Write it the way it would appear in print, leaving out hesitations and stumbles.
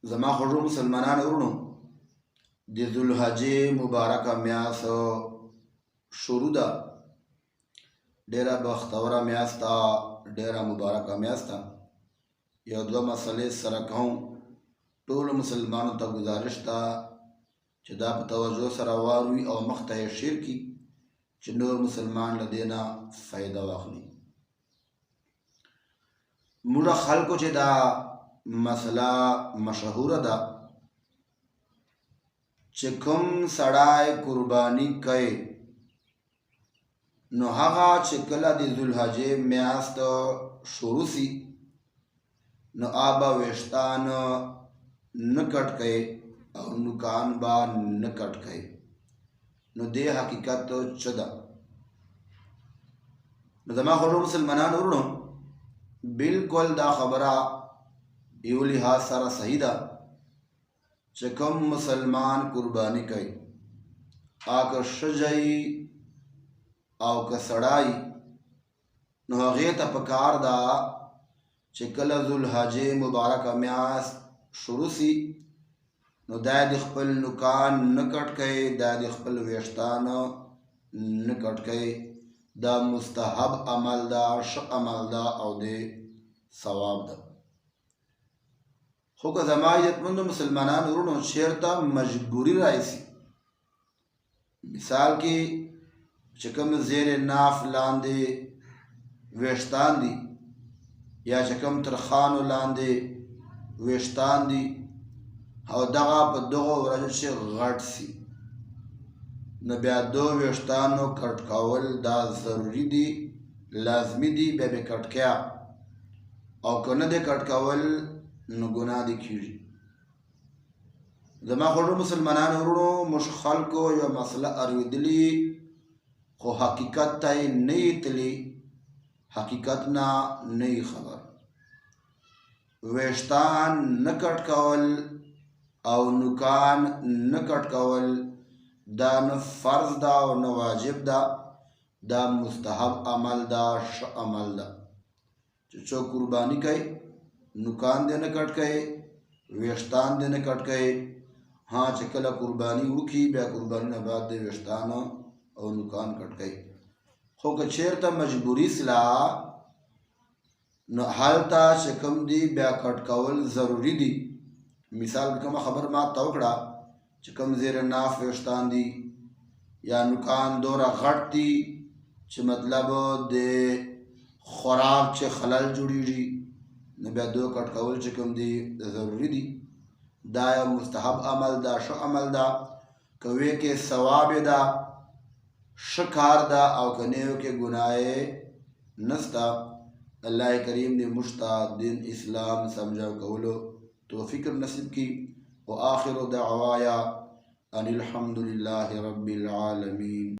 زما خوږو مسلمانانو ورونو، د ذوالحجې مبارکه میاشت شروع ده. ډېره بختوره میاشت ده، ډېره مبارکه میاشت ده. یو دوه مسلې سره کوم. ټولو مسلمانانو ته ګزارش ده چې دا په توجه سره واوري او مخته یې شیر کړي چې نور مسلمان له دې نه فایده واخلي. موږ خلکو چې دا مسله مشهوره ده چې کوم سړی قرباني کوي نو هغه چې کله د ذوالحجې میاشت شروع سي نو آبا ویشتان نه کټ کوي او نوکان به نه کټ کوي. نو دې حقیقت څه ده؟ نو زما خوږو مسلمانانو ورونو، بالکل دا خبره یو لحاظ سره صحیح ده چې کوم مسلمان قرباني کوي، که ښځه او که سړی، نو هغې ته پکار ده چې کله ذوالحجې مبارکه میاشت شروع سي نو دا د خپل نوکان نه کټ کوي، دا د خپل ویښتان نه کټ کوي. دا مستحب عمل ده، ښه عمل ده او د ثواب ده. خو که زما عزتمندو مسلمانانو ورونو چېرته مجبوري راشي، مثال کې چې کوم زیر ناف لاندې ویښتان دي یا چې کوم ترخانو لاندې ویښتان دي او دغه په دغو ورځو چې غټ سي، نو بیا دو ویښتانو کټ کول دا ضروري دي، لازمي دي. بیا به کټ کیا او که نه دی کټ کول نو ګناه دې کېږي. زما خوږو مسلمانانو ورونو، موږ خلکو یوه مسله اورېدلي خو حقیقت ته یې نه یې تلي، حقیقت نه نه یې خبر. ویښتان نه کټ کول او نوکان نه کټ کول دا نه فرض ده او نه واجب ده، دا مستحب عمل ده، ښه عمل ده. چې څوک قرباني کوي نوکان دې نه کټ کوي، ویښتان دې نه کټ کوي. چې کله قرباني وکړي بیا قرباني نه بعد دې ویښتان او نوکان کټ کوي. خو که چېرته مجبوري سله نو هلته چې کوم دي بیا کټ کول ضروري دي. مثال کومه خبر ما ته وکړه چې کوم زیر ناف ویښتان دي یا نوکان دوره غټ دي چې مطلب د خوراک چې خلل جوړیږي، نو بیا دو کټ کول چې کوم دي ضروري دي. دا یو مستحب عمل ده، ښه عمل ده. که وی کې ثواب ده، ښه کار ده، او که نه وی کې ګناه نسته. الله کریم دې موږ ته دین اسلام سمجھا کولو توفیق نصیب کی. و آخر دعوایا ان الحمد لله رب العالمین.